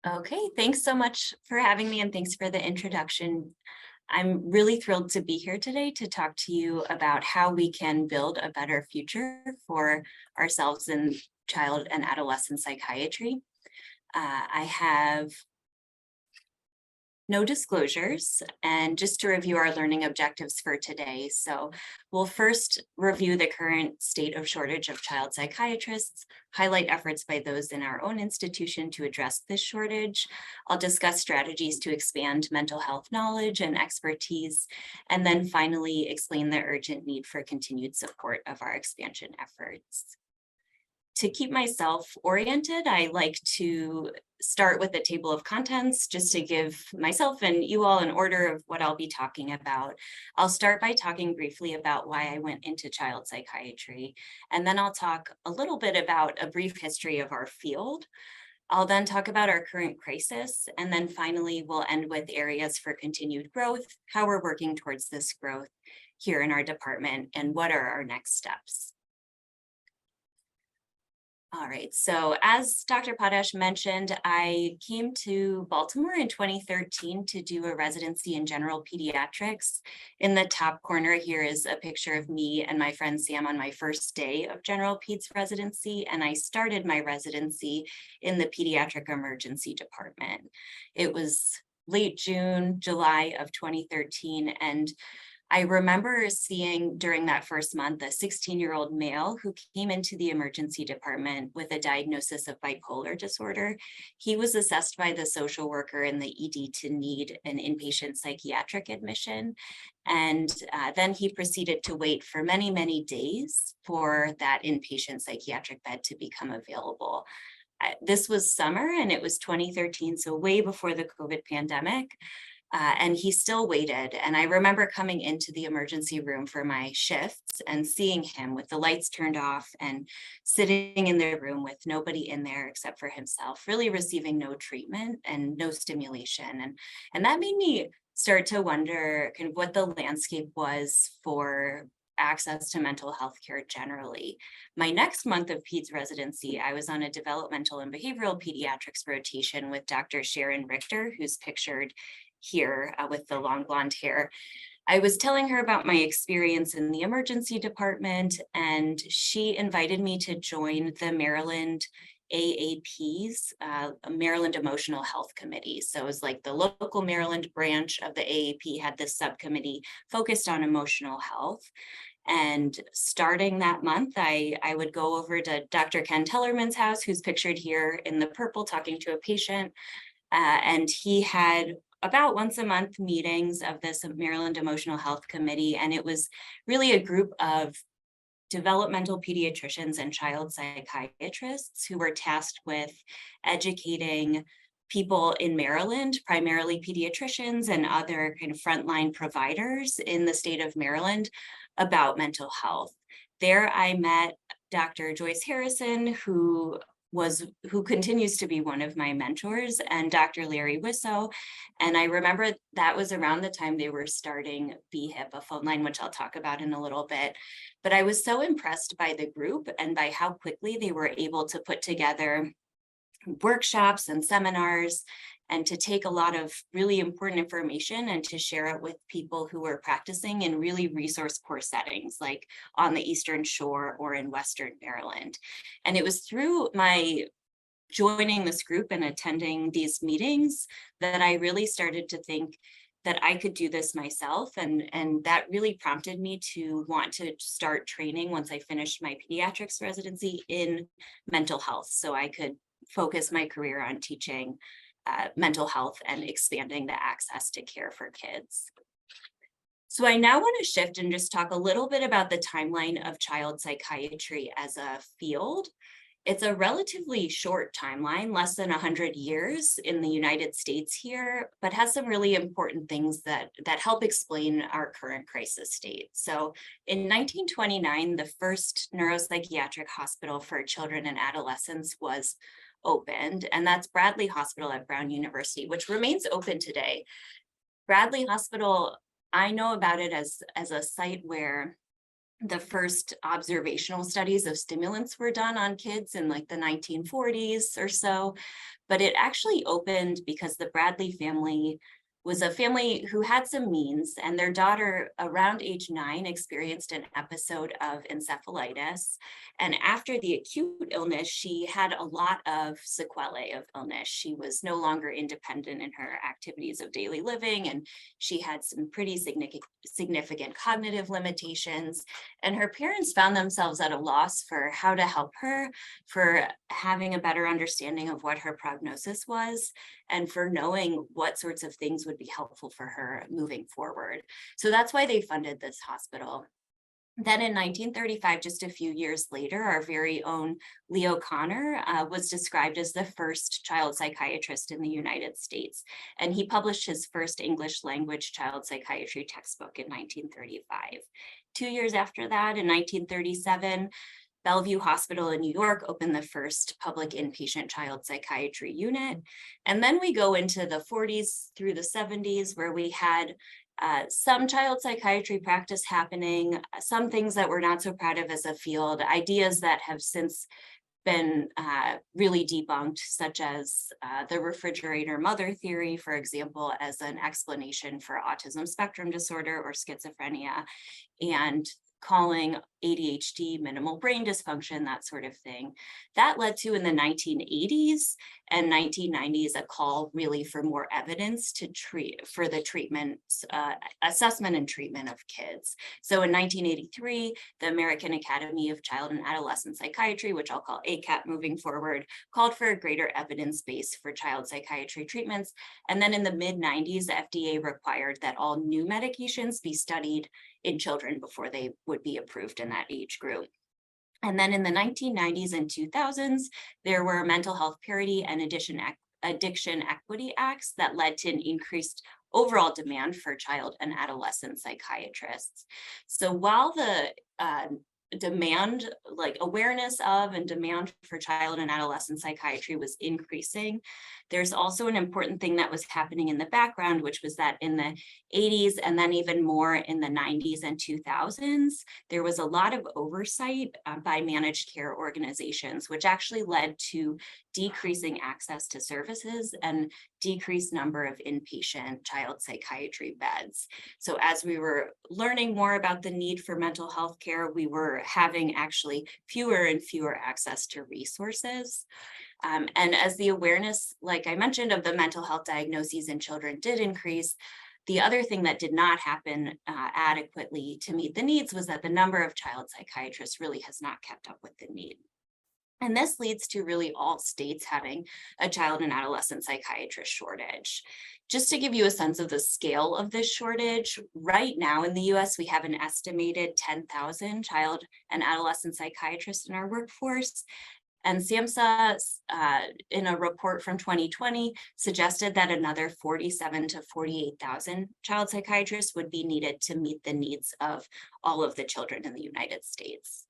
Okay, thanks so much for having me and thanks for the introduction. I'm really thrilled to be here today to talk to you about how we can build a better future for ourselves in child and adolescent psychiatry. I have no disclosures, and just to review our learning objectives for today. So we'll first review the current state of shortage of child psychiatrists, highlight efforts by those in our own institution to address this shortage. I'll discuss strategies to expand mental health knowledge and expertise, and then finally explain the urgent need for continued support of our expansion efforts. To keep myself oriented, I like to start with a table of contents just to give myself and you all an order of what I'll be talking about. I'll start by talking briefly about why I went into child psychiatry, and then I'll talk a little bit about a brief history of our field. I'll then talk about our current crisis, and then finally we'll end with areas for continued growth, how we're working towards this growth here in our department, and what are our next steps. All right, so as Dr. Potash mentioned, I came to Baltimore in 2013 to do a residency in general pediatrics. In the top corner here is a picture of me and my friend Sam on my first day of general peds residency, and I started my residency in the pediatric emergency department. It was late June, July of 2013, and I remember seeing during that first month a 16-year-old male who came into the emergency department with a diagnosis of bipolar disorder. He was assessed by the social worker in the ED to need an inpatient psychiatric admission. And then he proceeded to wait for many, many days for that inpatient psychiatric bed to become available. This was summer and it was 2013, so way before the COVID pandemic. And he still waited. And I remember coming into the emergency room for my shifts and seeing him with the lights turned off and sitting in the room with nobody in there except for himself, really receiving no treatment and no stimulation. And that made me start to wonder kind of what the landscape was for access to mental health care generally. My next month of peds residency, I was on a developmental and behavioral pediatrics rotation with Dr. Sharon Richter, who's pictured here with the long blonde hair. I was telling her about my experience in the emergency department, and she invited me to join the Maryland AAP's Maryland Emotional Health Committee. So it was like the local Maryland branch of the AAP had this subcommittee focused on emotional health. And starting that month, I would go over to Dr. Ken Tellerman's house, who's pictured here in the purple, talking to a patient. And he had about once a month meetings of this Maryland Emotional Health Committee. And it was really a group of developmental pediatricians and child psychiatrists who were tasked with educating people in Maryland, primarily pediatricians and other kind of frontline providers in the state of Maryland about mental health. There I met Dr. Joyce Harrison, who continues to be one of my mentors, and Dr. Larry Wisso. And I remember that was around the time they were starting BHIP, a phone line, which I'll talk about in a little bit. But I was so impressed by the group and by how quickly they were able to put together workshops and seminars and to take a lot of really important information and to share it with people who were practicing in really resource poor settings, like on the Eastern Shore or in Western Maryland. And it was through my joining this group and attending these meetings that I really started to think that I could do this myself. And that really prompted me to want to start training once I finished my pediatrics residency in mental health, so I could focus my career on teaching mental health and expanding the access to care for kids. So I now want to shift and just talk a little bit about the timeline of child psychiatry as a field. It's a relatively short timeline, less than 100 years in the United States here, but has some really important things that help explain our current crisis state. So in 1929, the first neuropsychiatric hospital for children and adolescents was opened, and that's Bradley Hospital at Brown University, which remains open today. Bradley Hospital, I know about it as a site where the first observational studies of stimulants were done on kids in like the 1940s or so. But it actually opened because the Bradley family was a family who had some means, and their daughter around age 9 experienced an episode of encephalitis. And after the acute illness, she had a lot of sequelae of illness. She was no longer independent in her activities of daily living, and she had some pretty significant cognitive limitations. And her parents found themselves at a loss for how to help her, for having a better understanding of what her prognosis was, and for knowing what sorts of things would be helpful for her moving forward. So that's why they funded this hospital. Then in 1935, just a few years later, our very own Leo Kanner was described as the first child psychiatrist in the United States. And he published his first English language child psychiatry textbook in 1935. 2 years after that, in 1937, Bellevue Hospital in New York opened the first public inpatient child psychiatry unit. And then we go into the 40s through the 70s, where we had some child psychiatry practice happening, some things that we're not so proud of as a field, ideas that have since been really debunked, such as the refrigerator mother theory, for example, as an explanation for autism spectrum disorder or schizophrenia, and calling ADHD minimal brain dysfunction, that sort of thing. That led to, in the 1980s and 1990s, a call really for more evidence to for the treatment, assessment and treatment of kids. So in 1983, the American Academy of Child and Adolescent Psychiatry, which I'll call ACAP moving forward, called for a greater evidence base for child psychiatry treatments. And then in the mid-90s, the FDA required that all new medications be studied in children before they would be approved in that age group. And then in the 1990s and 2000s, there were mental health parity and addiction equity acts that led to an increased overall demand for child and adolescent psychiatrists. So while the demand, like awareness of and demand for child and adolescent psychiatry was increasing, there's also an important thing that was happening in the background, which was that in the 80s and then even more in the 90s and 2000s, there was a lot of oversight by managed care organizations, which actually led to decreasing access to services and decreased number of inpatient child psychiatry beds. So as we were learning more about the need for mental health care, we were having actually fewer and fewer access to resources. And as the awareness, like I mentioned, of the mental health diagnoses in children did increase, the other thing that did not happen adequately to meet the needs was that the number of child psychiatrists really has not kept up with the need. And this leads to really all states having a child and adolescent psychiatrist shortage. Just to give you a sense of the scale of this shortage, right now in the US, we have an estimated 10,000 child and adolescent psychiatrists in our workforce. And SAMHSA, in a report from 2020, suggested that another 47 to 48,000 child psychiatrists would be needed to meet the needs of all of the children in the United States.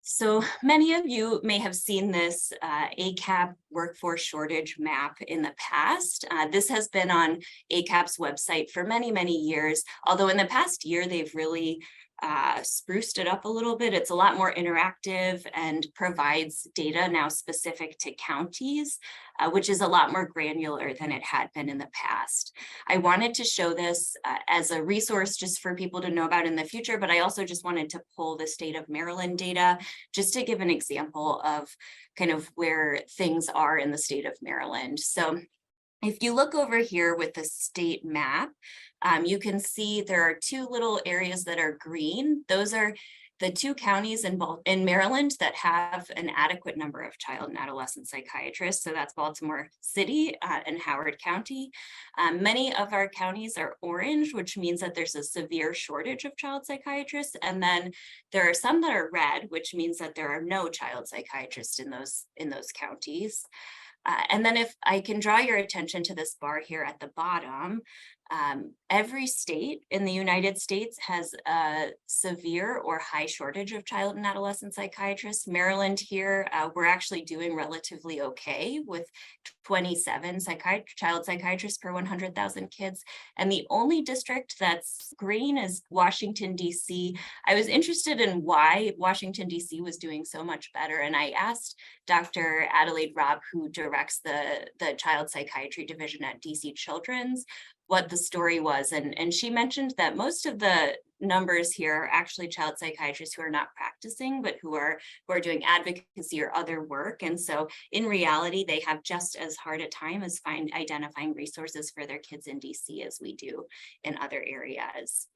So many of you may have seen this ACAP workforce shortage map in the past. This has been on ACAP's website for many, many years, although in the past year, they've really spruced it up a little bit. It's a lot more interactive and provides data now specific to counties, which is a lot more granular than it had been in the past. I wanted to show this as a resource just for people to know about in the future, but I also just wanted to pull the state of Maryland data just to give an example of kind of where things are in the state of Maryland. So if you look over here with the state map, you can see there are two little areas that are green. Those are the two counties in Maryland that have an adequate number of child and adolescent psychiatrists. So that's Baltimore City and Howard County. Many of our counties are orange, which means that there's a severe shortage of child psychiatrists. And then there are some that are red, which means that there are no child psychiatrists in those counties. And then if I can draw your attention to this bar here at the bottom, Every state in the United States has a severe or high shortage of child and adolescent psychiatrists. Maryland here, we're actually doing relatively okay with 27 child psychiatrists per 100,000 kids. And the only district that's green is Washington, D.C. I was interested in why Washington, D.C. was doing so much better. And I asked Dr. Adelaide Robb, who directs the child psychiatry division at D.C. Children's, what the story was. And she mentioned that most of the numbers here are actually child psychiatrists who are not practicing, but who are doing advocacy or other work. And so in reality, they have just as hard a time as identifying resources for their kids in DC as we do in other areas.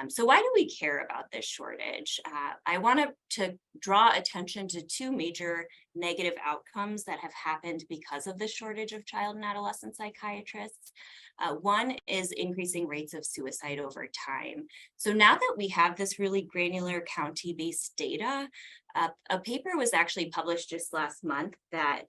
So why do we care about this shortage? I want to draw attention to two major negative outcomes that have happened because of the shortage of child and adolescent psychiatrists. One is increasing rates of suicide over time. So now that we have this really granular county-based data, a paper was actually published just last month that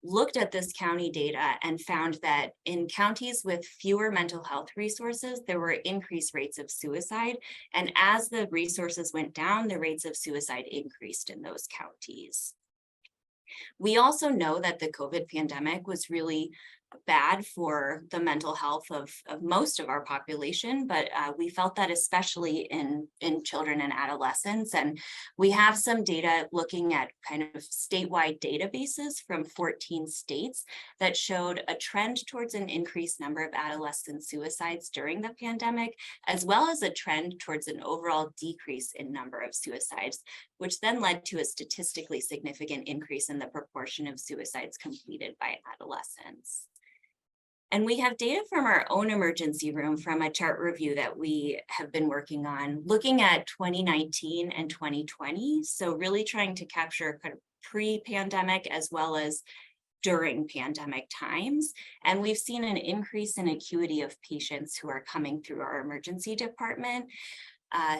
looked at this county data and found that in counties with fewer mental health resources, there were increased rates of suicide. And as the resources went down, the rates of suicide increased in those counties. We also know that the COVID pandemic was really bad for the mental health of most of our population, but we felt that especially in children and adolescents. And we have some data looking at kind of statewide databases from 14 states that showed a trend towards an increased number of adolescent suicides during the pandemic, as well as a trend towards an overall decrease in number of suicides, which then led to a statistically significant increase in the proportion of suicides completed by adolescents. And we have data from our own emergency room from a chart review that we have been working on, looking at 2019 and 2020. So really trying to capture kind of pre-pandemic as well as during pandemic times. And we've seen an increase in acuity of patients who are coming through our emergency department.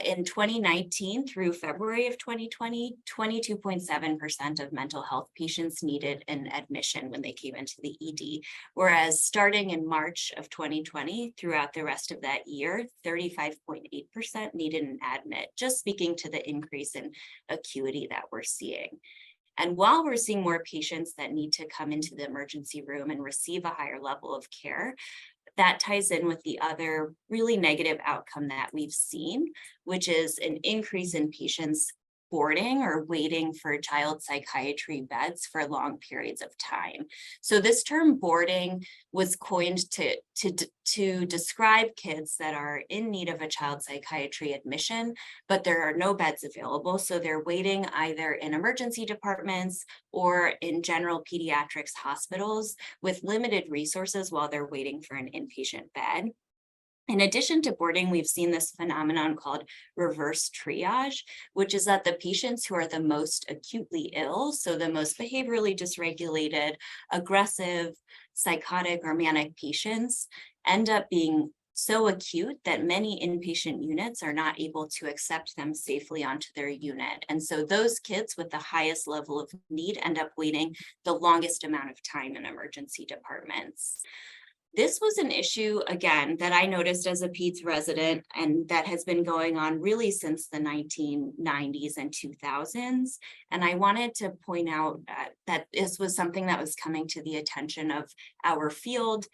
In 2019 through February of 2020, 22.7% of mental health patients needed an admission when they came into the ED, whereas starting in March of 2020 throughout the rest of that year, 35.8% needed an admit, just speaking to the increase in acuity that we're seeing. And while we're seeing more patients that need to come into the emergency room and receive a higher level of care, that ties in with the other really negative outcome that we've seen, which is an increase in patients boarding or waiting for child psychiatry beds for long periods of time. So this term boarding was coined to describe kids that are in need of a child psychiatry admission, but there are no beds available. So they're waiting either in emergency departments or in general pediatrics hospitals with limited resources while they're waiting for an inpatient bed. In addition to boarding, we've seen this phenomenon called reverse triage, which is that the patients who are the most acutely ill, so the most behaviorally dysregulated, aggressive, psychotic, or manic patients, end up being so acute that many inpatient units are not able to accept them safely onto their unit. And so those kids with the highest level of need end up waiting the longest amount of time in emergency departments. This was an issue, again, that I noticed as a Peds resident, and that has been going on really since the 1990s and 2000s. And I wanted to point out that this was something that was coming to the attention of our field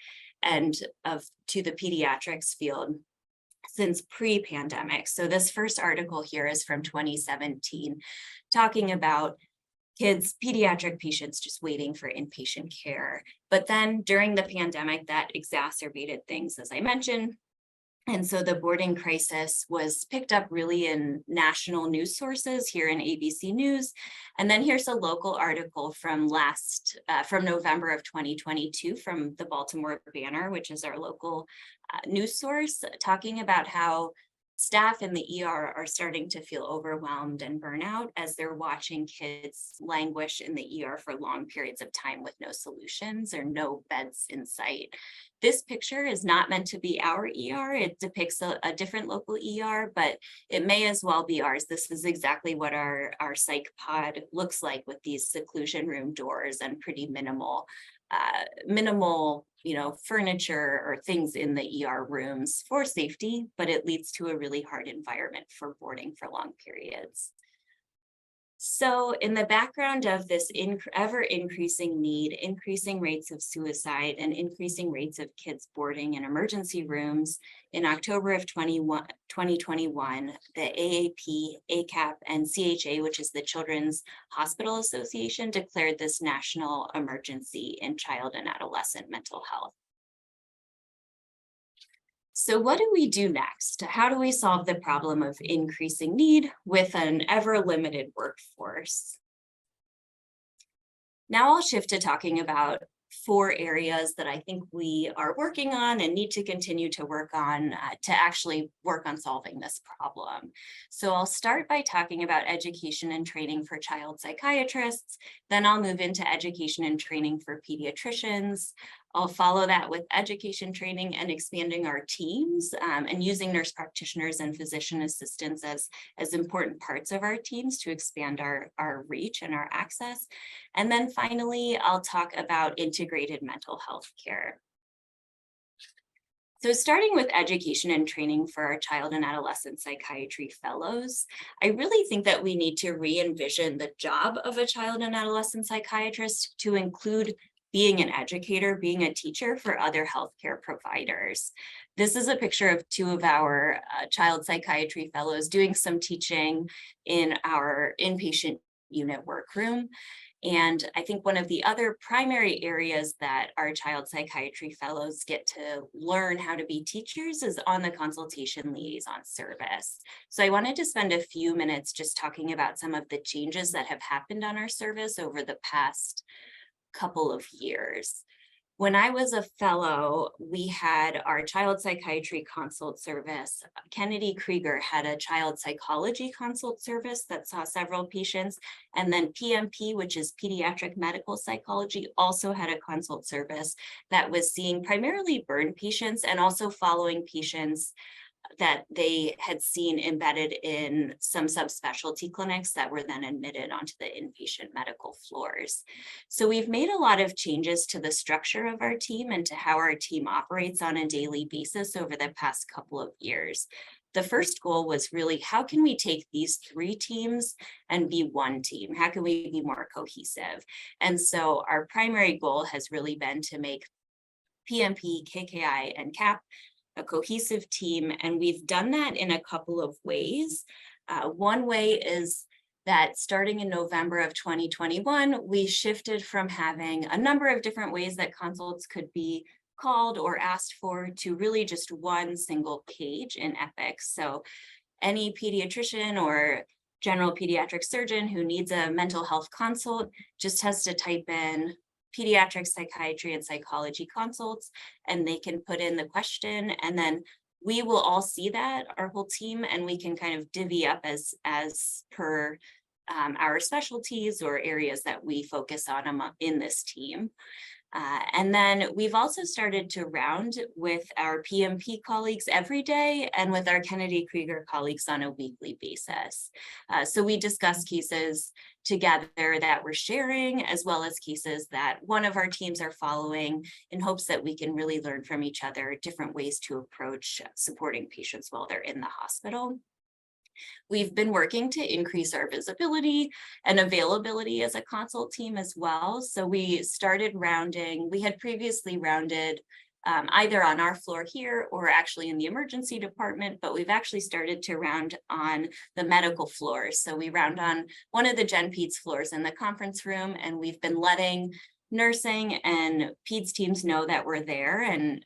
and to the pediatrics field since pre-pandemic. So this first article here is from 2017, talking about pediatric patients just waiting for inpatient care. But then during the pandemic, that exacerbated things, as I mentioned. And so the boarding crisis was picked up really in national news sources here in ABC News. And then here's a local article from November of 2022 from the Baltimore Banner, which is our local news source, talking about how staff in the ER are starting to feel overwhelmed and burnout as they're watching kids languish in the ER for long periods of time with no solutions or no beds in sight. This picture is not meant to be our ER. It depicts a different local ER, but it may as well be ours. This is exactly what our psych pod looks like, with these seclusion room doors and pretty minimal minimal, furniture or things in the ER rooms for safety, but it leads to a really hard environment for boarding for long periods. So in the background of this ever increasing need, increasing rates of suicide and increasing rates of kids boarding in emergency rooms, in October of 2021, the AAP, ACAP, and CHA, which is the Children's Hospital Association, declared this national emergency in child and adolescent mental health. So what do we do next? How do we solve the problem of increasing need with an ever limited workforce? Now I'll shift to talking about 4 areas that I think we are working on and need to continue to work on to actually work on solving this problem. So I'll start by talking about education and training for child psychiatrists. Then I'll move into education and training for pediatricians. I'll follow that with education training and expanding our teams and using nurse practitioners and physician assistants as important parts of our teams to expand our reach and our access. And then finally, I'll talk about integrated mental health care. So starting with education and training for our child and adolescent psychiatry fellows, I really think that we need to re-envision the job of a child and adolescent psychiatrist to include being an educator, being a teacher for other healthcare providers. This is a picture of 2 of our child psychiatry fellows doing some teaching in our inpatient unit workroom. And I think one of the other primary areas that our child psychiatry fellows get to learn how to be teachers is on the consultation liaison service. So I wanted to spend a few minutes just talking about some of the changes that have happened on our service over the past couple of years. When I was a fellow, we had our child psychiatry consult service. Kennedy Krieger had a child psychology consult service that saw several patients. And then PMP, which is pediatric medical psychology, also had a consult service that was seeing primarily burn patients and also following patients that they had seen embedded in some subspecialty clinics that were then admitted onto the inpatient medical floors. So we've made a lot of changes to the structure of our team and to how our team operates on a daily basis over the past couple of years. The first goal was really, how can we take these 3 teams and be one team? How can we be more cohesive? And so our primary goal has really been to make PMP, KKI, and CAP a cohesive team, and we've done that in a couple of ways. One way is that starting in November of 2021, we shifted from having a number of different ways that consults could be called or asked for to really just one single page in Epic. So any pediatrician or general pediatric surgeon who needs a mental health consult just has to type in pediatric psychiatry and psychology consults, and they can put in the question, and then we will all see that, our whole team, and we can kind of divvy up as per our specialties or areas that we focus on in this team. And then we've also started to round with our PMP colleagues every day and with our Kennedy Krieger colleagues on a weekly basis. So we discuss cases together that we're sharing, as well as cases that one of our teams are following, in hopes that we can really learn from each other different ways to approach supporting patients while they're in the hospital. We've been working to increase our visibility and availability as a consult team as well. So we started rounding, we had previously rounded either on our floor here or actually in the emergency department, but we've actually started to round on the medical floors. So we round on one of the Gen Peds floors in the conference room, and we've been letting nursing and Peds teams know that we're there. And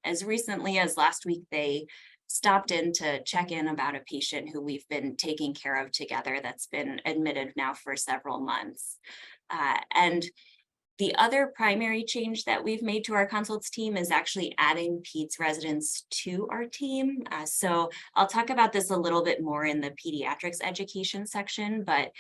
as recently as last week, they stopped in to check in about a patient who we've been taking care of together that's been admitted now for several months. And the other primary change that we've made to our consults team is actually adding Peds residents to our team. So I'll talk about this a little bit more in the pediatrics education section, but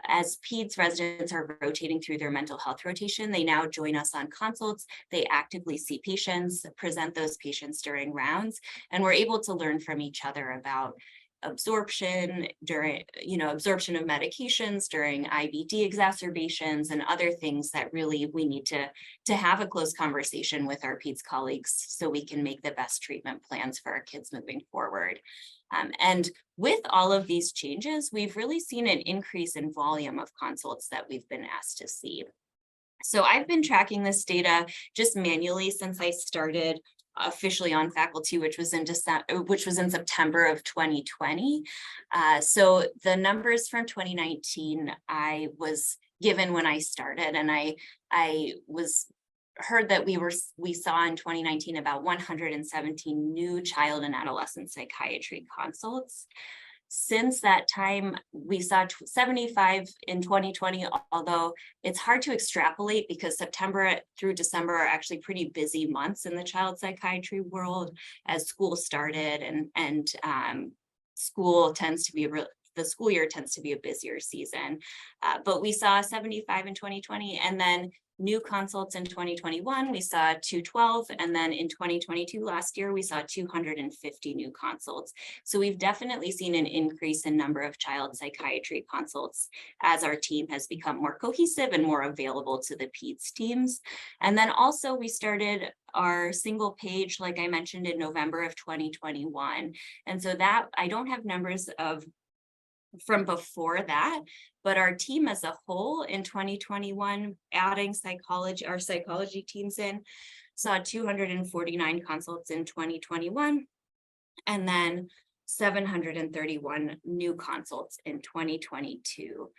as Peds residents are rotating through their mental health rotation, they now join us on consults. They actively see patients, present those patients during rounds, and we're able to learn from each other about absorption during, absorption of medications during IBD exacerbations and other things that really we need to have a close conversation with our Peds colleagues so we can make the best treatment plans for our kids moving forward. And with all of these changes, we've really seen an increase in volume of consults that we've been asked to see. So I've been tracking this data just manually since I started officially on faculty, which was in September of 2020. So the numbers from 2019 I was given when I started, and I was heard that we saw in 2019 about 117 new child and adolescent psychiatry consults. Since that time, we saw 75 in 2020, although it's hard to extrapolate because September through December are actually pretty busy months in the child psychiatry world as school started, and school tends to be the school year tends to be a busier season. But we saw 75 in 2020, and then new consults in 2021, we saw 212, and then in 2022, last year, we saw 250 new consults. So we've definitely seen an increase in number of child psychiatry consults as our team has become more cohesive and more available to the Peds teams. And then also we started our single page, like I mentioned, in November of 2021. And so that I don't have numbers from before that, but our team as a whole in 2021, adding our psychology teams in, saw 249 consults in 2021, and then 731 new consults in 2022.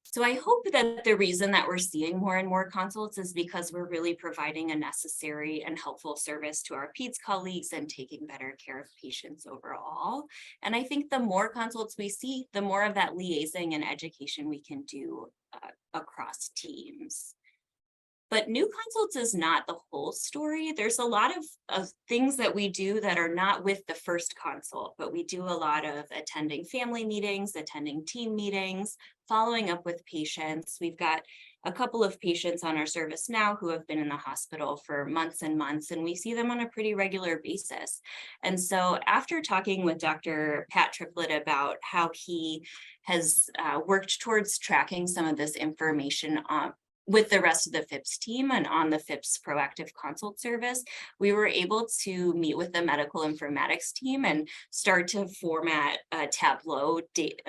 So I hope that the reason that we're seeing more and more consults is because we're really providing a necessary and helpful service to our Peds colleagues and taking better care of patients overall. And I think the more consults we see, the more of that liaising and education we can do across teams. But new consults is not the whole story. There's a lot of things that we do that are not with the first consult, but we do a lot of attending family meetings, attending team meetings, following up with patients. We've got a couple of patients on our service now who have been in the hospital for months and months, and we see them on a pretty regular basis. And so after talking with Dr. Pat Triplett about how he has worked towards tracking some of this information with the rest of the FIPS team and on the FIPS proactive consult service, we were able to meet with the medical informatics team and start to format a Tableau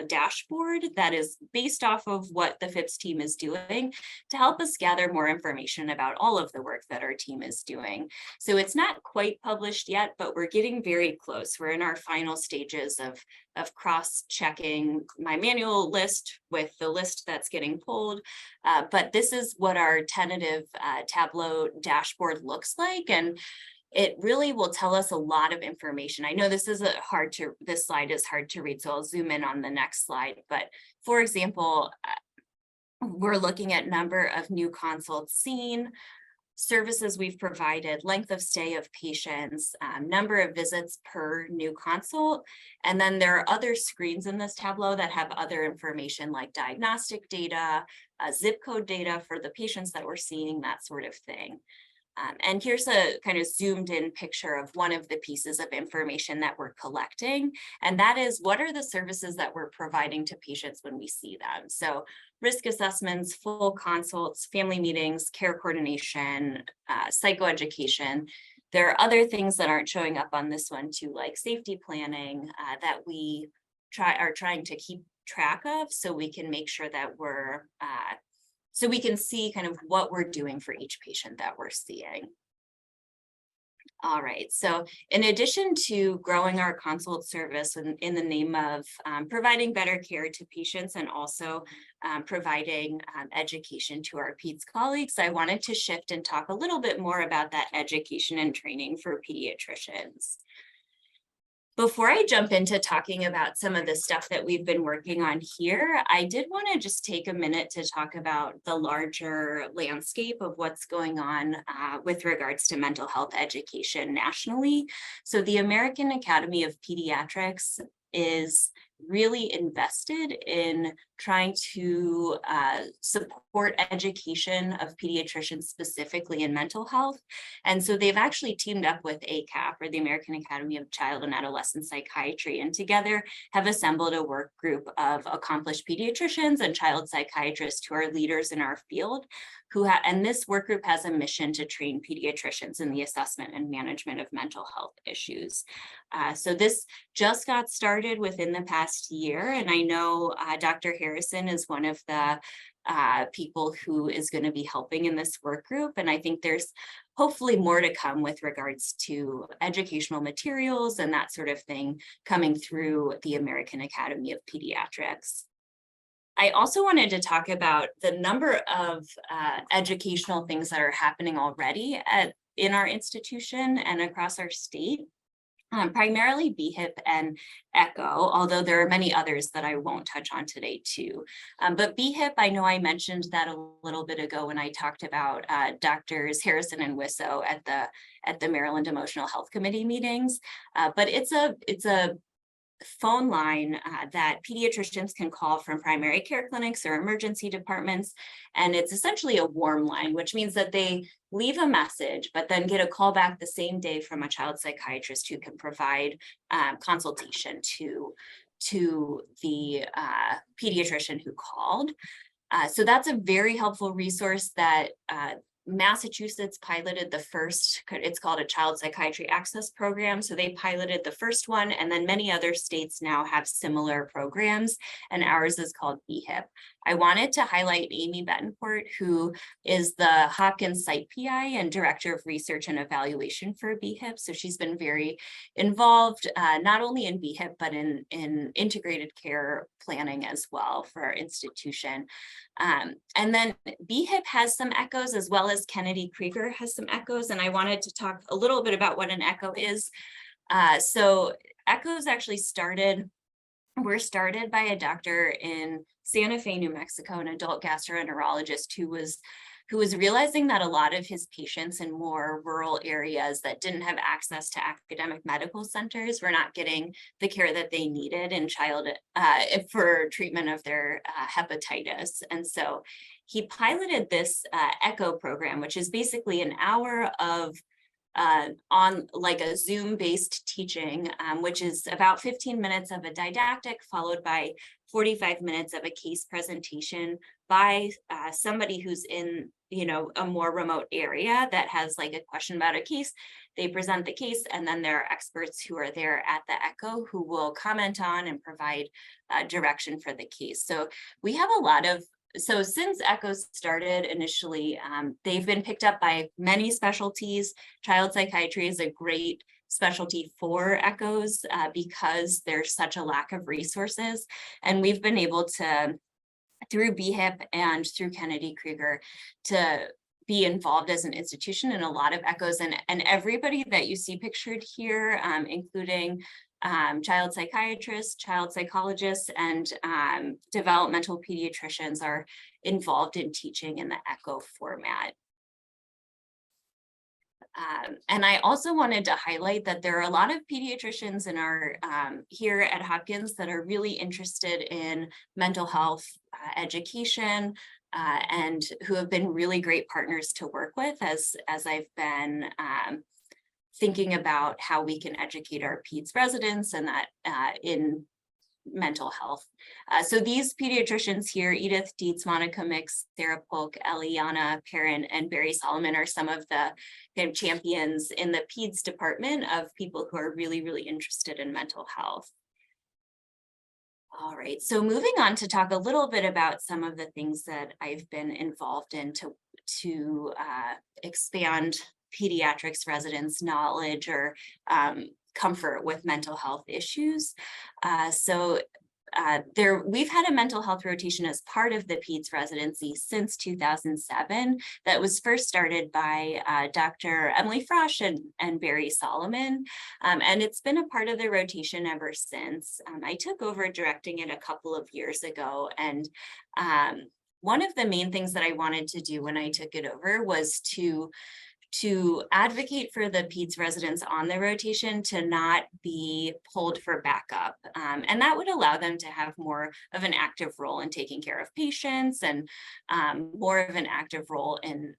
dashboard that is based off of what the FIPS team is doing to help us gather more information about all of the work that our team is doing. So it's not quite published yet, but we're getting very close. We're in our final stages of cross-checking my manual list with the list that's getting pulled. But this is what our tentative Tableau dashboard looks like. And it really will tell us a lot of information. I know this slide is hard to read, so I'll zoom in on the next slide. But for example, we're looking at number of new consults seen, services we've provided, length of stay of patients, number of visits per new consult. And then there are other screens in this Tableau that have other information like diagnostic data, zip code data for the patients that we're seeing, that sort of thing. And here's a kind of zoomed in picture of one of the pieces of information that we're collecting. And that is, what are the services that we're providing to patients when we see them? So risk assessments, full consults, family meetings, care coordination, psychoeducation. There are other things that aren't showing up on this one too, like safety planning that we are trying to keep track of so we can make sure that so we can see kind of what we're doing for each patient that we're seeing. All right, so in addition to growing our consult service in the name of providing better care to patients and also providing education to our Peds colleagues, I wanted to shift and talk a little bit more about that education and training for pediatricians. Before I jump into talking about some of the stuff that we've been working on here, I did want to just take a minute to talk about the larger landscape of what's going on with regards to mental health education nationally. So the American Academy of Pediatrics is really invested in trying to support education of pediatricians specifically in mental health. And so they've actually teamed up with ACAP, or the American Academy of Child and Adolescent Psychiatry, and together have assembled a work group of accomplished pediatricians and child psychiatrists who are leaders in our field, and this work group has a mission to train pediatricians in the assessment and management of mental health issues. So this just got started within the past year, and I know Dr. Harrison is one of the people who is going to be helping in this work group, and I think there's hopefully more to come with regards to educational materials and that sort of thing coming through the American Academy of Pediatrics. I also wanted to talk about the number of educational things that are happening already in our institution and across our state. Primarily BHIP and ECHO, although there are many others that I won't touch on today too. But BHIP, I know I mentioned that a little bit ago when I talked about Drs. Harrison and Wisso at the Maryland Emotional Health Committee meetings. But it's a phone line that pediatricians can call from primary care clinics or emergency departments. And it's essentially a warm line, which means that they leave a message, but then get a call back the same day from a child psychiatrist who can provide consultation to the pediatrician who called. So that's a very helpful resource that Massachusetts piloted the first. It's called a Child Psychiatry Access Program. So they piloted the first one, and then many other states now have similar programs, and ours is called BHIP. I wanted to highlight Amy Betancourt, who is the Hopkins Psych PI and Director of Research and Evaluation for BHIP. So she's been very involved, not only in BHIP, but in integrated care planning as well for our institution. And then BHIP has some echoes, as well as Kennedy Krieger has some echoes. And I wanted to talk a little bit about what an echo is. So echoes actually were started by a doctor in Santa Fe, New Mexico, an adult gastroenterologist who was realizing that a lot of his patients in more rural areas that didn't have access to academic medical centers were not getting the care that they needed in for treatment of their hepatitis. And so he piloted this ECHO program, which is basically an hour of on like a Zoom-based teaching, which is about 15 minutes of a didactic followed by 45 minutes of a case presentation by somebody who's in, a more remote area that has like a question about a case. They present the case, and then there are experts who are there at the ECHO who will comment on and provide direction for the case. So we have a lot of So since ECHO started initially, they've been picked up by many specialties. Child psychiatry is a great specialty for ECHOs because there's such a lack of resources. And we've been able to, through BHIP and through Kennedy Krieger, to be involved as an institution in a lot of ECHOs. And everybody that you see pictured here, including child psychiatrists, child psychologists, and developmental pediatricians are involved in teaching in the ECHO format. And I also wanted to highlight that there are a lot of pediatricians in our here at Hopkins that are really interested in mental health education and who have been really great partners to work with as I've been thinking about how we can educate our Peds residents and that in mental health. So these pediatricians here, Edith Dietz, Monica Mix, Sarah Polk, Eliana Perrin, and Barry Solomon are some of the kind of champions in the Peds department of people who are really, really interested in mental health. All right, so moving on to talk a little bit about some of the things that I've been involved in to expand pediatrics residents' knowledge or comfort with mental health issues. We've had a mental health rotation as part of the Peds residency since 2007 that was first started by Dr. Emily Frosch and Barry Solomon. And it's been a part of the rotation ever since. I took over directing it a couple of years ago, and one of the main things that I wanted to do when I took it over was to to advocate for the Peds residents on the rotation to not be pulled for backup. And that would allow them to have more of an active role in taking care of patients and more of an active role in,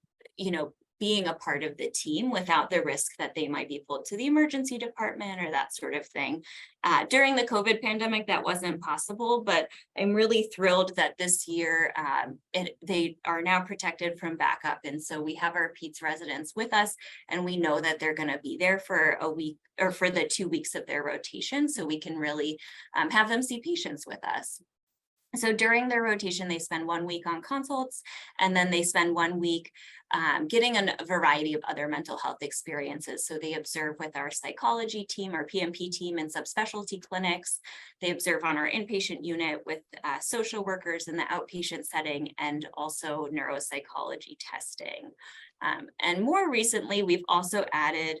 being a part of the team without the risk that they might be pulled to the emergency department or that sort of thing. During the COVID pandemic, that wasn't possible, but I'm really thrilled that this year they are now protected from backup. And so we have our Peds residents with us, and we know that they're going to be there for a week or for the 2 weeks of their rotation. So we can really have them see patients with us. So during their rotation, they spend 1 week on consults, and then they spend 1 week getting a variety of other mental health experiences. So they observe with our psychology team, our PMP team in subspecialty clinics. They observe on our inpatient unit with social workers in the outpatient setting, and also neuropsychology testing. And more recently, we've also added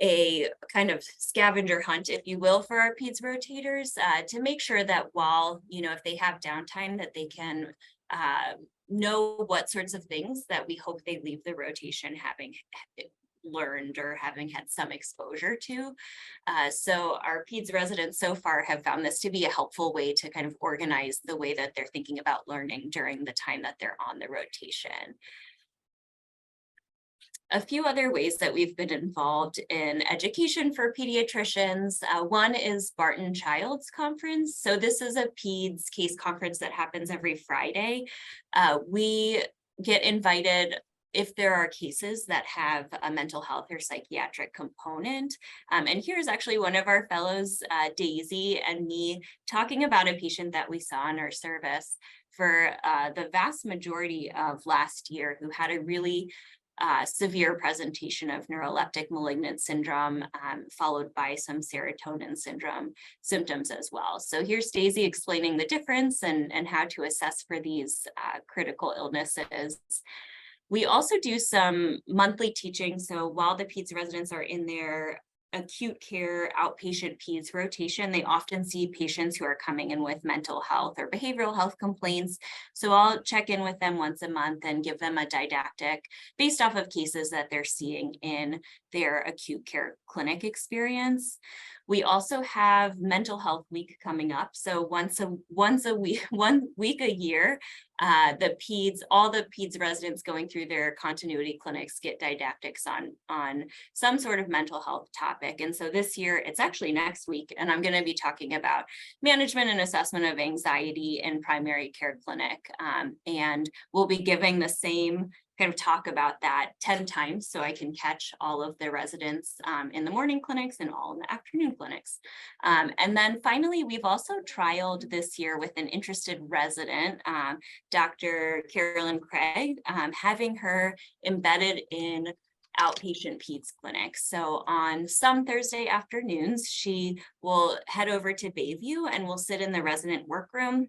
a kind of scavenger hunt, if you will, for our Peds rotators to make sure that while, if they have downtime, that they can know what sorts of things that we hope they leave the rotation having learned or having had some exposure to. So our Peds residents so far have found this to be a helpful way to kind of organize the way that they're thinking about learning during the time that they're on the rotation. A few other ways that we've been involved in education for pediatricians. One is Barton Child's Conference. So this is a Peds case conference that happens every Friday. We get invited if there are cases that have a mental health or psychiatric component. And here's actually one of our fellows, Daisy, and me talking about a patient that we saw in our service for the vast majority of last year, who had a really severe presentation of neuroleptic malignant syndrome, followed by some serotonin syndrome symptoms as well. So here's Daisy explaining the difference and how to assess for these critical illnesses. We also do some monthly teaching. So while the Peds residents are in their acute care outpatient Peds rotation, they often see patients who are coming in with mental health or behavioral health complaints. So I'll check in with them once a month and give them a didactic based off of cases that they're seeing in their acute care clinic experience. We also have Mental Health Week coming up. So once a week, 1 week a year, all the Peds residents going through their continuity clinics get didactics on some sort of mental health topic. And so this year, it's actually next week, and I'm going to be talking about management and assessment of anxiety in primary care clinic. And we'll be giving the same kind of talk about that 10 times so I can catch all of the residents in the morning clinics and all in the afternoon clinics. And then finally, we've also trialed this year with an interested resident, Dr. Carolyn Craig, having her embedded in outpatient Peds clinics. So on some Thursday afternoons, she will head over to Bayview and will sit in the resident workroom,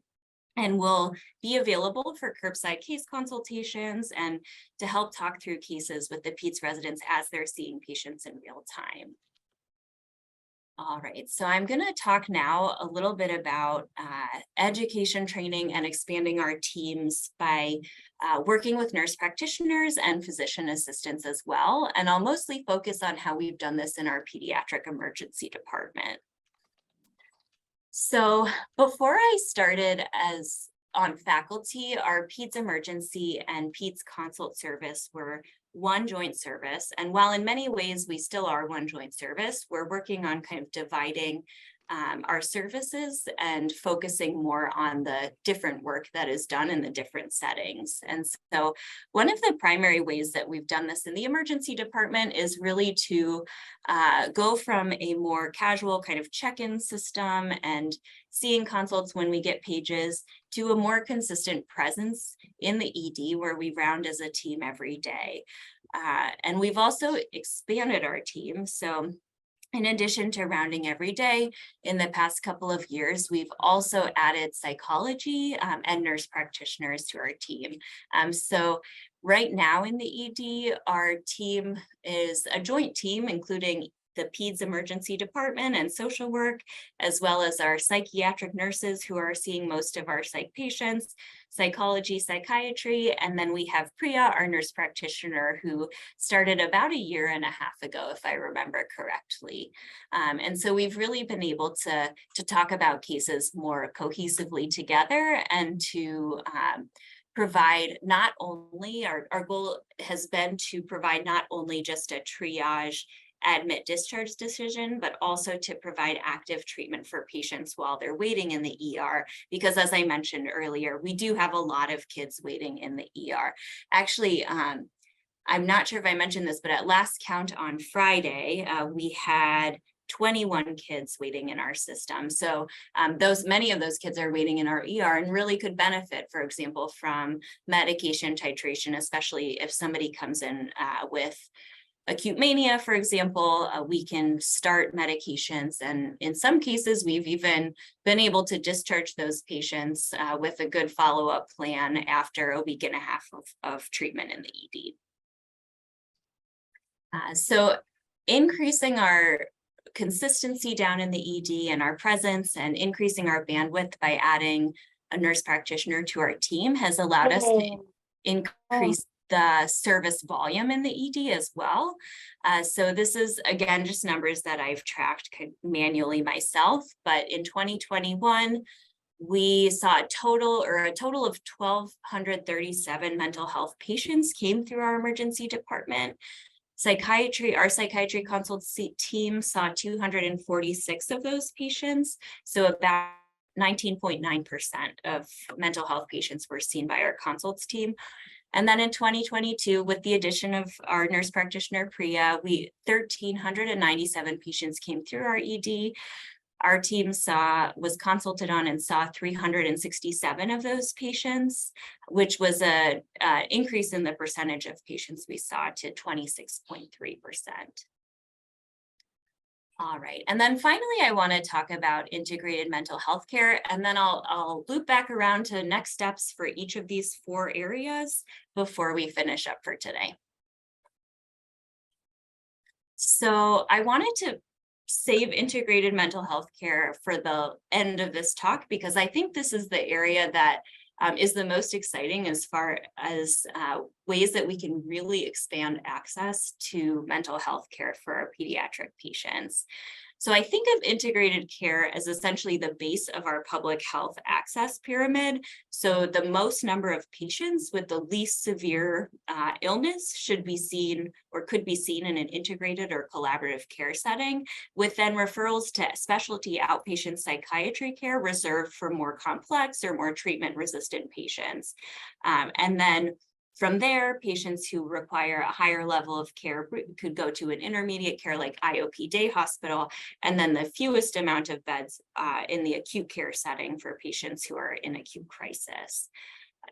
and will be available for curbside case consultations and to help talk through cases with the Peds residents as they're seeing patients in real time. All right, so I'm going to talk now a little bit about education training and expanding our teams by working with nurse practitioners and physician assistants as well. And I'll mostly focus on how we've done this in our pediatric emergency department. So before I started on faculty, our Peds emergency and Peds consult service were one joint service. And while in many ways we still are one joint service, we're working on kind of dividing our services and focusing more on the different work that is done in the different settings. And so one of the primary ways that we've done this in the emergency department is really to go from a more casual kind of check-in system and seeing consults when we get pages to a more consistent presence in the ED where we round as a team every day. And we've also expanded our team. So in addition to rounding every day, in the past couple of years, we've also added psychology and nurse practitioners to our team. So right now in the ED, our team is a joint team, including the Peds emergency department and social work, as well as our psychiatric nurses who are seeing most of our psych patients, psychology, psychiatry, and then we have Priya, our nurse practitioner, who started about a year and a half ago, if I remember correctly. And so we've really been able to talk about cases more cohesively together and to provide not only, our goal has been to provide not only just a triage admit discharge decision, but also to provide active treatment for patients while they're waiting in the ER. Because as I mentioned earlier, we do have a lot of kids waiting in the ER. Actually, I'm not sure if I mentioned this, but at last count on Friday, we had 21 kids waiting in our system. So many of those kids are waiting in our ER and really could benefit, for example, from medication titration, especially if somebody comes in with acute mania, for example. We can start medications, and in some cases, we've even been able to discharge those patients with a good follow-up plan after a week and a half of treatment in the ED. So increasing our consistency down in the ED and our presence and increasing our bandwidth by adding a nurse practitioner to our team has allowed us to increase the service volume in the ED as well. So this is, again, just numbers that I've tracked manually myself, but in 2021, we saw a total of 1,237 mental health patients came through our emergency department. Our psychiatry consult team saw 246 of those patients. So about 19.9% of mental health patients were seen by our consults team. And then in 2022, with the addition of our nurse practitioner, Priya, 1,397 patients came through our ED. Our team was consulted on and saw 367 of those patients, which was an increase in the percentage of patients we saw to 26.3%. All right, and then finally, I want to talk about integrated mental health care, and then I'll loop back around to next steps for each of these 4 areas before we finish up for today. So I wanted to save integrated mental health care for the end of this talk, because I think this is the area that is the most exciting as far as ways that we can really expand access to mental health care for our pediatric patients. So I think of integrated care as essentially the base of our public health access pyramid. So the most number of patients with the least severe illness should be seen or could be seen in an integrated or collaborative care setting, with then referrals to specialty outpatient psychiatry care reserved for more complex or more treatment-resistant patients. And then from there, patients who require a higher level of care could go to an intermediate care like IOP day hospital, and then the fewest amount of beds in the acute care setting for patients who are in acute crisis.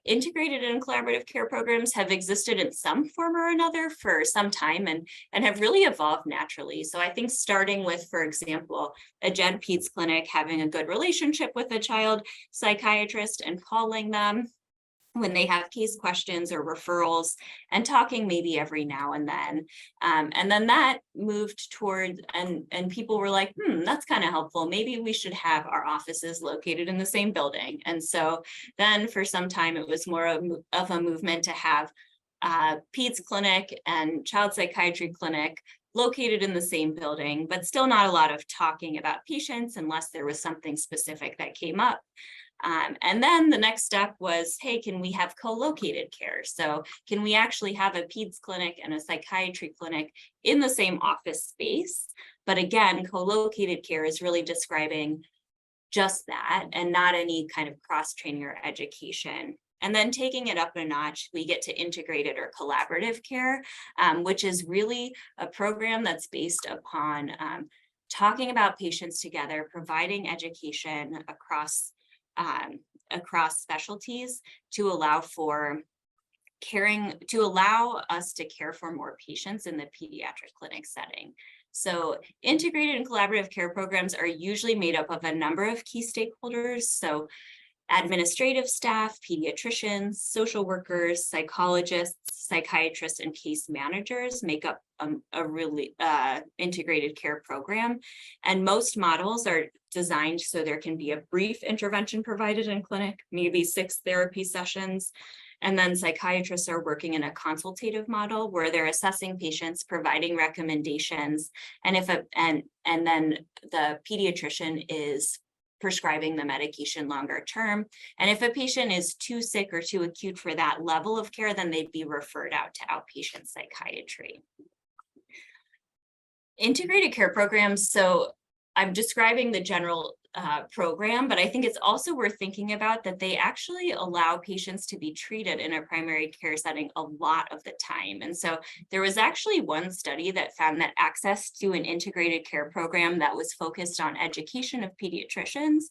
Integrated and collaborative care programs have existed in some form or another for some time and have really evolved naturally. So I think starting with, for example, a Gen Peds clinic having a good relationship with a child psychiatrist and calling them when they have case questions or referrals and talking maybe every now and then. And then that moved toward, and people were like, that's kind of helpful. Maybe we should have our offices located in the same building. And so then for some time, it was more of a movement to have Peds clinic and child psychiatry clinic located in the same building, but still not a lot of talking about patients unless there was something specific that came up. And then the next step was, hey, can we have co-located care? So can we actually have a Peds clinic and a psychiatry clinic in the same office space? But again, co-located care is really describing just that and not any kind of cross-training or education. And then taking it up a notch, we get to integrated or collaborative care, which is really a program that's based upon talking about patients together, providing education across specialties to allow us to care for more patients in the pediatric clinic setting. So integrated and collaborative care programs are usually made up of a number of key stakeholders. So Administrative staff, pediatricians, social workers, psychologists, psychiatrists, and case managers make up a really integrated care program. And most models are designed so there can be a brief intervention provided in clinic, maybe 6 therapy sessions. And then psychiatrists are working in a consultative model where they're assessing patients, providing recommendations, and then the pediatrician is prescribing the medication longer term. And if a patient is too sick or too acute for that level of care, then they'd be referred out to outpatient psychiatry. Integrated care programs, so I'm describing the general program, but I think it's also worth thinking about that they actually allow patients to be treated in a primary care setting a lot of the time. And so there was actually one study that found that access to an integrated care program that was focused on education of pediatricians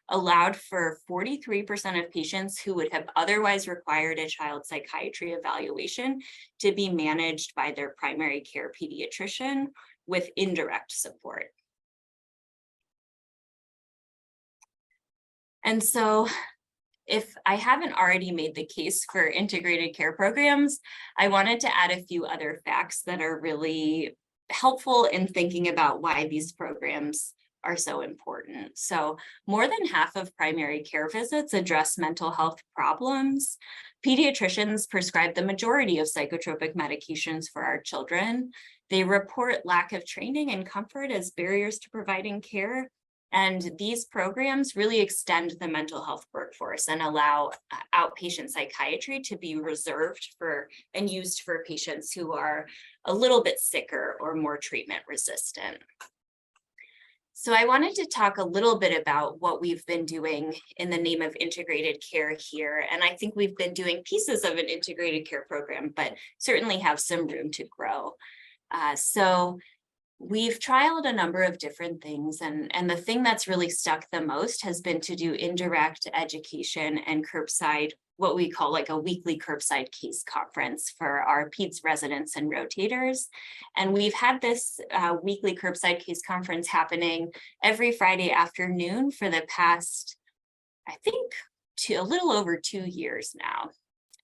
allowed for 43% of patients who would have otherwise required a child psychiatry evaluation to be managed by their primary care pediatrician with indirect support. And so if I haven't already made the case for integrated care programs, I wanted to add a few other facts that are really helpful in thinking about why these programs are so important. So more than half of primary care visits address mental health problems. Pediatricians prescribe the majority of psychotropic medications for our children. They report lack of training and comfort as barriers to providing care. And these programs really extend the mental health workforce and allow outpatient psychiatry to be reserved for and used for patients who are a little bit sicker or more treatment resistant. So I wanted to talk a little bit about what we've been doing in the name of integrated care here. And I think we've been doing pieces of an integrated care program, but certainly have some room to grow. So we've trialed a number of different things, and the thing that's really stuck the most has been to do indirect education and curbside, what we call like a weekly curbside case conference for our Peds residents and rotators. And we've had this weekly curbside case conference happening every Friday afternoon for the past, I think, a little over 2 years now.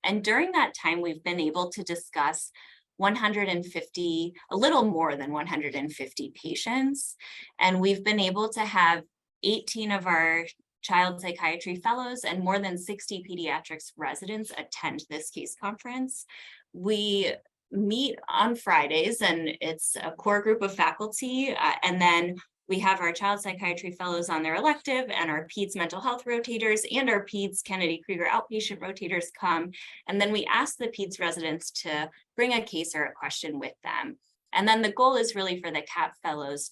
And during that time, we've been able to discuss 150, a little more than 150 patients. And we've been able to have 18 of our child psychiatry fellows and more than 60 pediatrics residents attend this case conference. We meet on Fridays, and it's a core group of faculty, and then we have our child psychiatry fellows on their elective and our Peds mental health rotators and our Peds Kennedy Krieger outpatient rotators come. And then we ask the Peds residents to bring a case or a question with them. And then the goal is really for the CAP fellows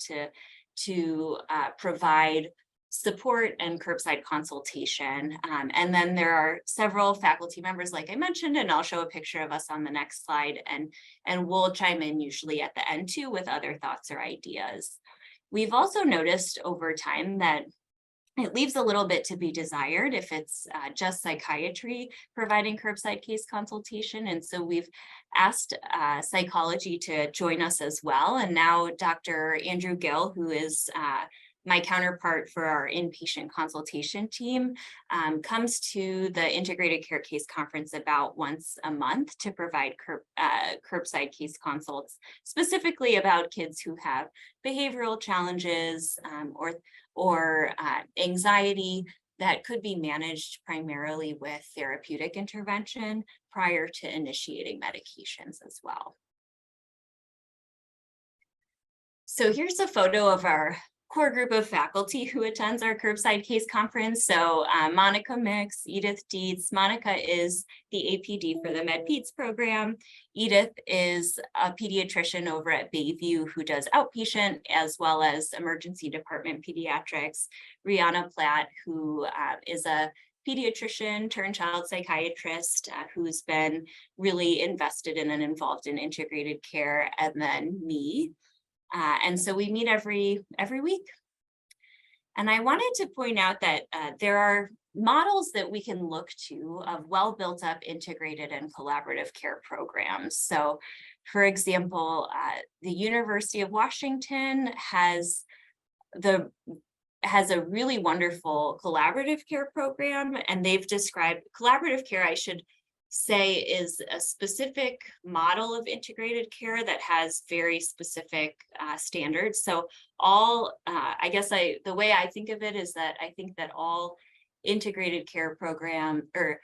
to provide support and curbside consultation. And then there are several faculty members, like I mentioned, and I'll show a picture of us on the next slide. And we'll chime in usually at the end too with other thoughts or ideas. We've also noticed over time that it leaves a little bit to be desired if it's just psychiatry providing curbside case consultation. And so we've asked psychology to join us as well. And now Dr. Andrew Gill, who is my counterpart for our inpatient consultation team, comes to the integrated care case conference about once a month to provide curbside case consults, specifically about kids who have behavioral challenges or anxiety that could be managed primarily with therapeutic intervention prior to initiating medications as well. So here's a photo of our core group of faculty who attends our curbside case conference. So Monica Mix, Edith Dietz. Monica is the APD for the Med-Peds program. Edith is a pediatrician over at Bayview who does outpatient as well as emergency department pediatrics. Rihanna Platt, who is a pediatrician turned child psychiatrist who's been really invested in and involved in integrated care, and then me. And so we meet every week. And I wanted to point out that there are models that we can look to of well built up integrated and collaborative care programs. So for example, the University of Washington has has a really wonderful collaborative care program, and they've described collaborative care, I should say, is a specific model of integrated care that has very specific standards. So the way I think of it is that I think that all integrated care program or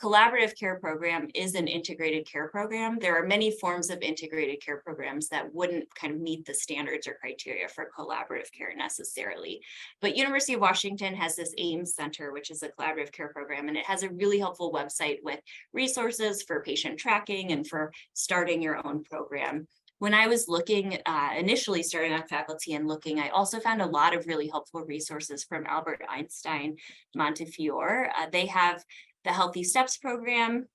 collaborative care program is an integrated care program. There are many forms of integrated care programs that wouldn't kind of meet the standards or criteria for collaborative care necessarily. But University of Washington has this AIMS Center, which is a collaborative care program, and it has a really helpful website with resources for patient tracking and for starting your own program. When I was looking, initially starting on faculty and looking, I also found a lot of really helpful resources from Albert Einstein Montefiore. They have the Healthy Steps program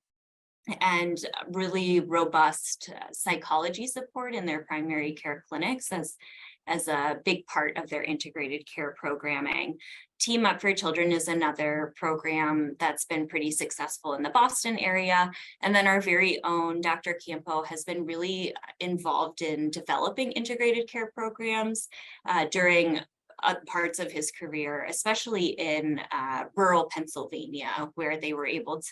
and really robust psychology support in their primary care clinics as a big part of their integrated care programming. Team Up for Children is another program that's been pretty successful in the Boston area. And then our very own Dr. Campo has been really involved in developing integrated care programs during parts of his career, especially in rural Pennsylvania, where they were able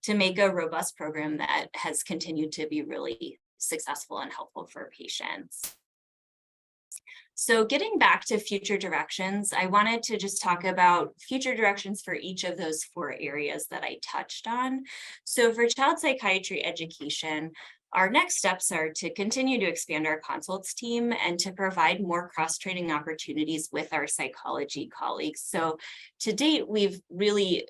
to make a robust program that has continued to be really successful and helpful for patients. So getting back to future directions, I wanted to just talk about future directions for each of those 4 areas that I touched on. So for child psychiatry education, our next steps are to continue to expand our consults team and to provide more cross-training opportunities with our psychology colleagues. So to date, we've really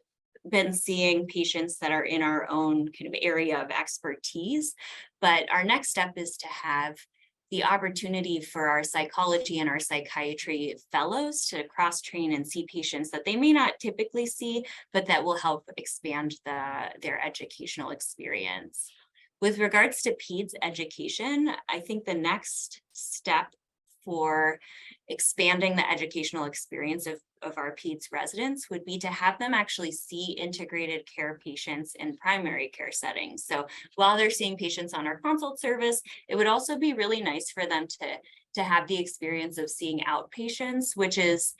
been seeing patients that are in our own kind of area of expertise, but our next step is to have the opportunity for our psychology and our psychiatry fellows to cross-train and see patients that they may not typically see, but that will help expand their educational experience. With regards to Peds education, I think the next step for expanding the educational experience of our Peds residents would be to have them actually see integrated care patients in primary care settings. So while they're seeing patients on our consult service, it would also be really nice for them to have the experience of seeing outpatients, which is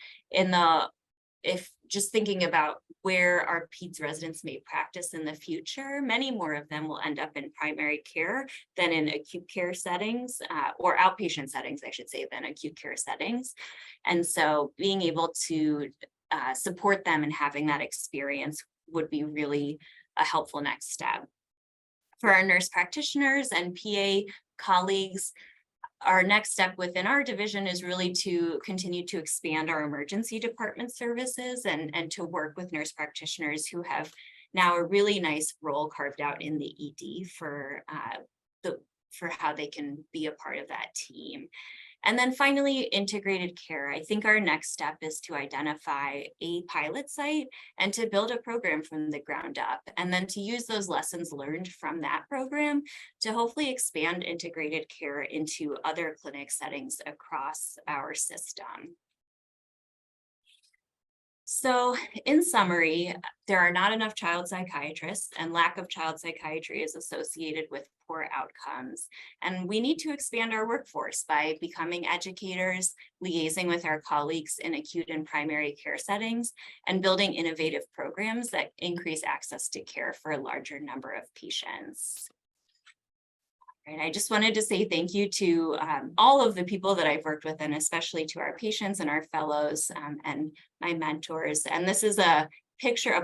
if just thinking about where our Peds residents may practice in the future, many more of them will end up in primary care than in acute care settings, or outpatient settings, I should say, than acute care settings. And so being able to support them and having that experience would be really a helpful next step. For our nurse practitioners and PA colleagues, our next step within our division is really to continue to expand our emergency department services and to work with nurse practitioners who have now a really nice role carved out in the ED for how they can be a part of that team. And then finally, integrated care. I think our next step is to identify a pilot site and to build a program from the ground up, and then to use those lessons learned from that program to hopefully expand integrated care into other clinic settings across our system. So in summary, there are not enough child psychiatrists, and lack of child psychiatry is associated with poor outcomes. And we need to expand our workforce by becoming educators, liaising with our colleagues in acute and primary care settings, and building innovative programs that increase access to care for a larger number of patients. And I just wanted to say thank you to all of the people that I've worked with, and especially to our patients and our fellows and my mentors. And this is a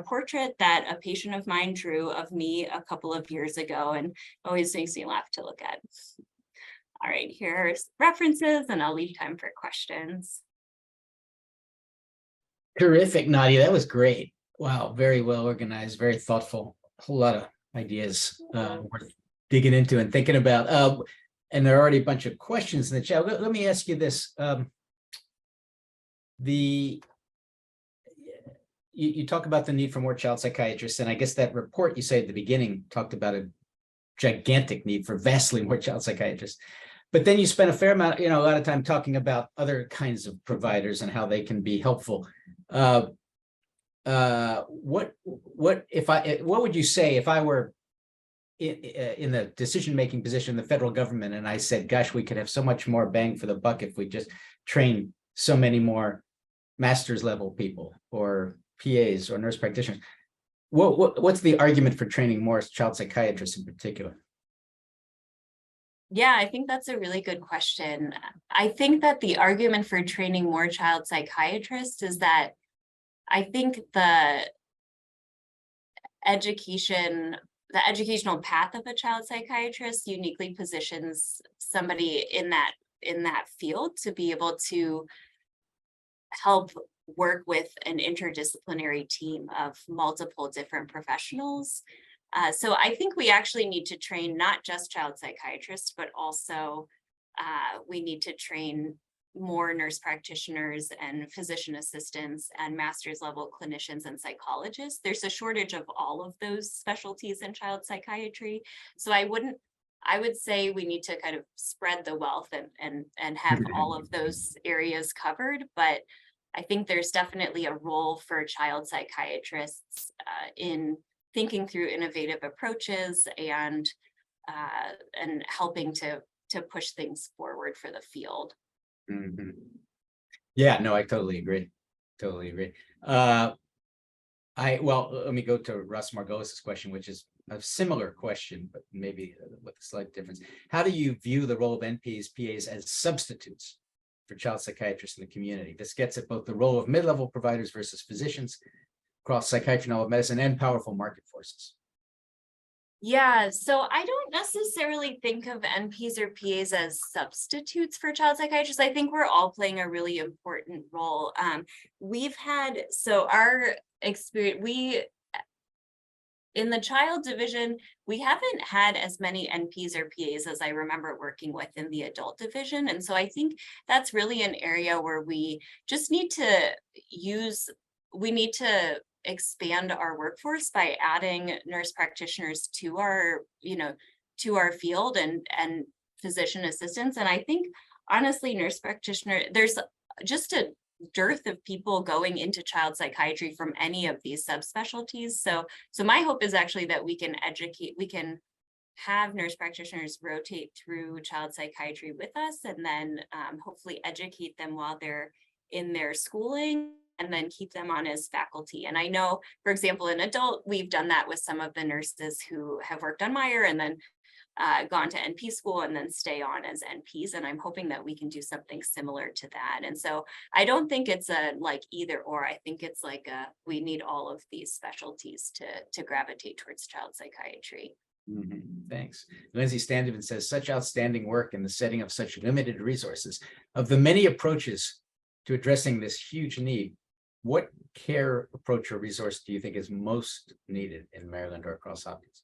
portrait that a patient of mine drew of me a couple of years ago, and always makes me laugh to look at. All right, here's references, and I'll leave time for questions. Terrific, Nadia. That was great. Wow, very well organized, very thoughtful. A whole lot of ideas worth digging into and thinking about. And there are already a bunch of questions in the chat. Let me ask you this. You talk about the need for more child psychiatrists, and I guess that report you say at the beginning talked about a gigantic need for vastly more child psychiatrists. But then you spent a fair amount, a lot of time talking about other kinds of providers and how they can be helpful. What would you say if I were in the decision-making position in the federal government, and I said, gosh, we could have so much more bang for the buck if we just train so many more master's level people or PAs or nurse practitioners. What's the argument for training more child psychiatrists in particular? Yeah, I think that's a really good question. I think that the argument for training more child psychiatrists is that I think the educational path of a child psychiatrist uniquely positions somebody in that field to be able to help work with an interdisciplinary team of multiple different professionals. So I think we actually need to train not just child psychiatrists, but also we need to train more nurse practitioners and physician assistants and master's level clinicians and psychologists. There's a shortage of all of those specialties in child psychiatry. So I would say we need to kind of spread the wealth and have all of those areas covered. But I think there's definitely a role for child psychiatrists in thinking through innovative approaches and helping to push things forward for the field. Mm-hmm. Yeah, no, I totally agree. Totally agree. Let me go to Russ Margoles's question, which is a similar question, but maybe with a slight difference. How do you view the role of NPs, PAs as substitutes for child psychiatrists in the community? This gets at both the role of mid-level providers versus physicians across psychiatry, novel medicine, and powerful market forces. Yeah, so I don't necessarily think of NPs or PAs as substitutes for child psychiatrists. I think we're all playing a really important role. Our experience, in the child division, we haven't had as many NPs or PAs as I remember working with in the adult division. And so I think that's really an area where we just need to expand our workforce by adding nurse practitioners to our field and physician assistants. And I think honestly, nurse practitioner, there's just a dearth of people going into child psychiatry from any of these subspecialties. So my hope is actually that we can have nurse practitioners rotate through child psychiatry with us, and then hopefully educate them while they're in their schooling, and then keep them on as faculty. And I know, for example, in adult, we've done that with some of the nurses who have worked on Meyer and then gone to NP school and then stay on as NPs. And I'm hoping that we can do something similar to that. And so I don't think it's a like either or. I think it's like we need all of these specialties to gravitate towards child psychiatry. Mm-hmm. Thanks. Lindsay Standivan says, such outstanding work in the setting of such limited resources. Of the many approaches to addressing this huge need, what care approach or resource do you think is most needed in Maryland or across Hopkins?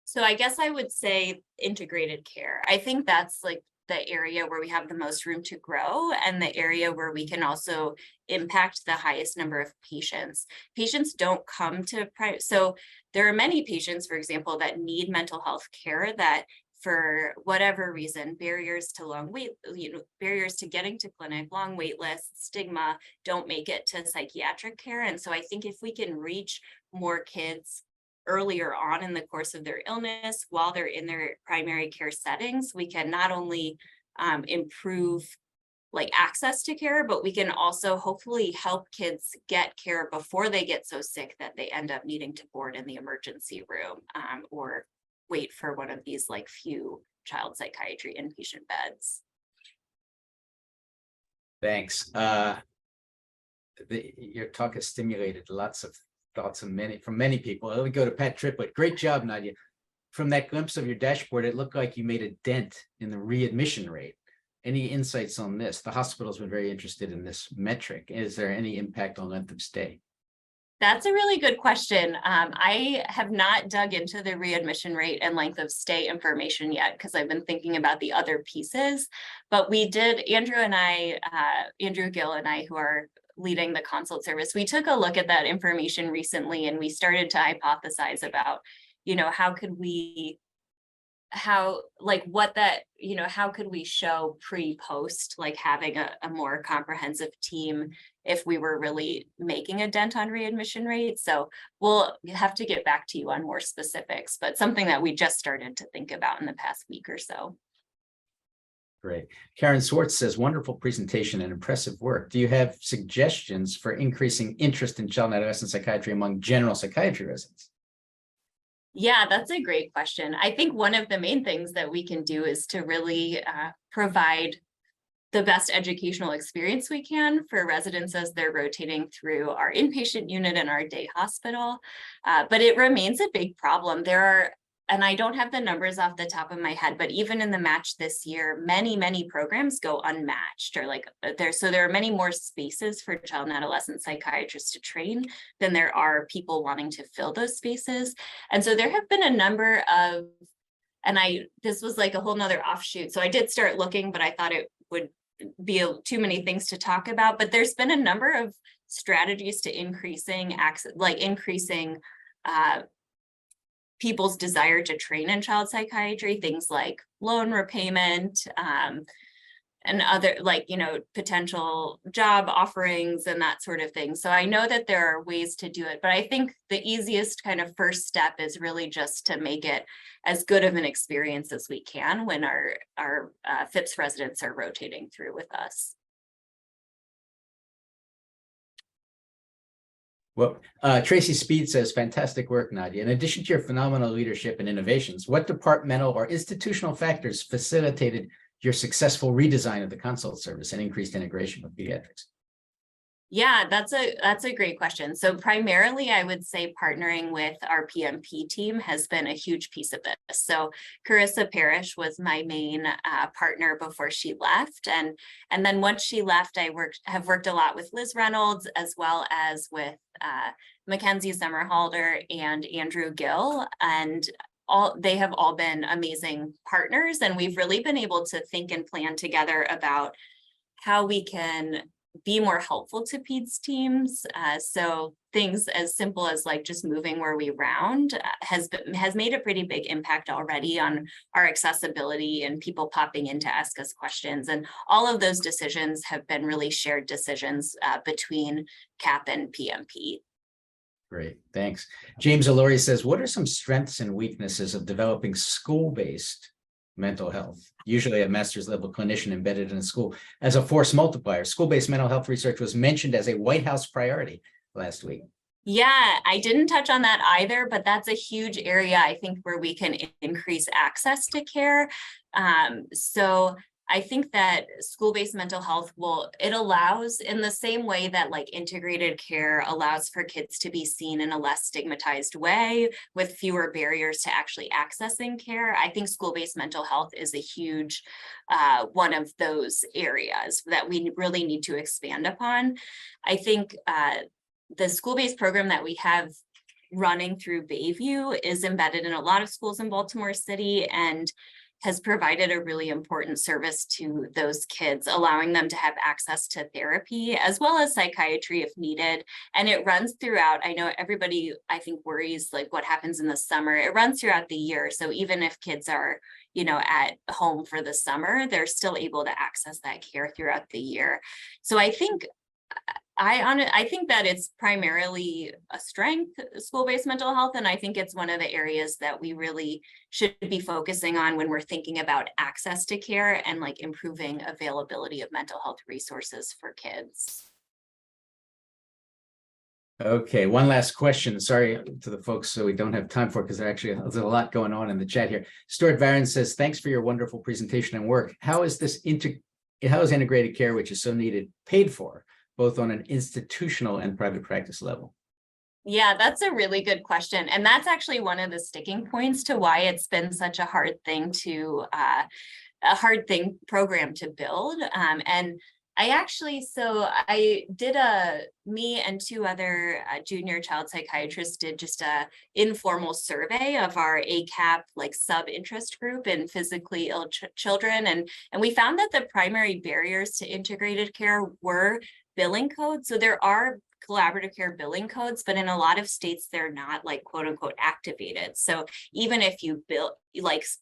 So I guess I would say integrated care. I think that's like the area where we have the most room to grow, and the area where we can also impact the highest number of patients. Patients don't come to so there are many patients, for example, that need mental health care that for whatever reason, barriers to getting to clinic, long wait lists, stigma, don't make it to psychiatric care. And so I think if we can reach more kids earlier on in the course of their illness while they're in their primary care settings, we can not only improve like access to care, but we can also hopefully help kids get care before they get so sick that they end up needing to board in the emergency room or wait for one of these like few child psychiatry inpatient beds. Thanks. Your talk has stimulated lots of thoughts from many people. Let me go to Pat Triplett. Great job, Nadia. From that glimpse of your dashboard, it looked like you made a dent in the readmission rate. Any insights on this? The hospital's been very interested in this metric. Is there any impact on length of stay? That's a really good question. I have not dug into the readmission rate and length of stay information yet because I've been thinking about the other pieces. But we did, Andrew Gill and I, who are leading the consult service, we took a look at that information recently, and we started to hypothesize about, how could we show pre-post, like having a more comprehensive team if we were really making a dent on readmission rate. So we'll have to get back to you on more specifics, but something that we just started to think about in the past week or so. Great. Karen Swartz says, wonderful presentation and impressive work. Do you have suggestions for increasing interest in child and adolescent psychiatry among general psychiatry residents? Yeah, that's a great question. I think one of the main things that we can do is to really provide the best educational experience we can for residents as they're rotating through our inpatient unit and our day hospital. But it remains a big problem. There are, and I don't have the numbers off the top of my head, but even in the match this year, many programs go unmatched, or like so there are many more spaces for child and adolescent psychiatrists to train than there are people wanting to fill those spaces. And so there have been a number of, and this was like a whole nother offshoot. So I did start looking, but I thought it would be too many things to talk about. But there's been a number of strategies to increasing access, like increasing people's desire to train in child psychiatry, things like loan repayment, and other, like, potential job offerings and that sort of thing. So I know that there are ways to do it, but I think the easiest kind of first step is really just to make it as good of an experience as we can when our FIPS residents are rotating through with us. Well, Tracy Speed says, fantastic work, Nadia. In addition to your phenomenal leadership and innovations, what departmental or institutional factors facilitated your successful redesign of the consult service and increased integration with pediatrics? Yeah, that's a great question. So primarily, I would say partnering with our PMP team has been a huge piece of this. So Carissa Parrish was my main partner before she left, and then once she left, I have worked a lot with Liz Reynolds, as well as with Mackenzie Summerhalder and Andrew Gill, and they have all been amazing partners, and we've really been able to think and plan together about how we can be more helpful to Peds teams. So things as simple as like just moving where we round has made a pretty big impact already on our accessibility and people popping in to ask us questions. And all of those decisions have been really shared decisions between CAP and PMP. Great, thanks. James Alori says, what are some strengths and weaknesses of developing school-based mental health, usually a master's level clinician embedded in a school, as a force multiplier? School-based mental health research was mentioned as a White House priority last week. Yeah, I didn't touch on that either, but that's a huge area, I think, where we can increase access to care. So I think that school-based mental health it allows, in the same way that like integrated care allows for kids to be seen in a less stigmatized way with fewer barriers to actually accessing care. I think school-based mental health is a huge one of those areas that we really need to expand upon. I think the school-based program that we have running through Bayview is embedded in a lot of schools in Baltimore City and has provided a really important service to those kids, allowing them to have access to therapy as well as psychiatry if needed. And it runs throughout. I know everybody, I think, worries like what happens in the summer. It runs throughout the year. So even if kids are, at home for the summer, they're still able to access that care throughout the year. So I think I think that it's primarily a strength, school-based mental health, and I think it's one of the areas that we really should be focusing on when we're thinking about access to care and like improving availability of mental health resources for kids. Okay, one last question. Sorry to the folks, so we don't have time for it because there's a lot going on in the chat here. Stuart Varyn says, thanks for your wonderful presentation and work. How is integrated care, which is so needed, paid for, both on an institutional and private practice level? Yeah, that's a really good question. And that's actually one of the sticking points to why it's been such a hard program to build. And me and two other junior child psychiatrists did just a informal survey of our ACAP like sub-interest group in physically ill children. And we found that the primary barriers to integrated care were billing codes. So there are collaborative care billing codes, but in a lot of states, they're not like quote unquote activated. So even if you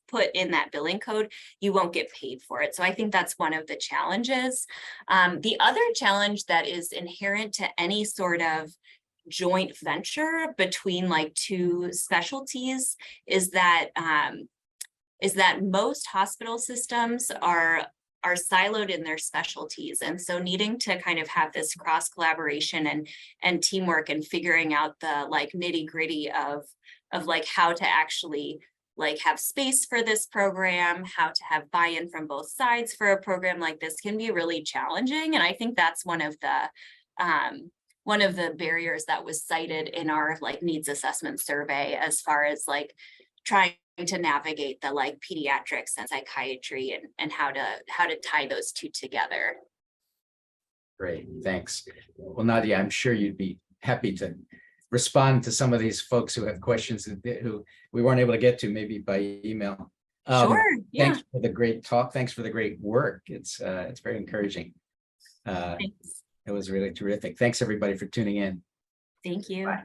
put in that billing code, you won't get paid for it. So I think that's one of the challenges. The other challenge that is inherent to any sort of joint venture between like two specialties is that most hospital systems are siloed in their specialties. And so needing to kind of have this cross collaboration and teamwork and figuring out the like nitty gritty of like how to actually like have space for this program, how to have buy-in from both sides for a program like this can be really challenging. And I think that's one of the barriers that was cited in our like needs assessment survey, as far as like trying to navigate the like pediatrics and psychiatry and how to tie those two together. Great, thanks. Well, Nadia, I'm sure you'd be happy to respond to some of these folks who have questions who we weren't able to get to, maybe by email. Sure. Yeah. Thanks for the great talk. Thanks for the great work. It's very encouraging. Thanks. It was really terrific. Thanks everybody for tuning in. Thank you. Bye.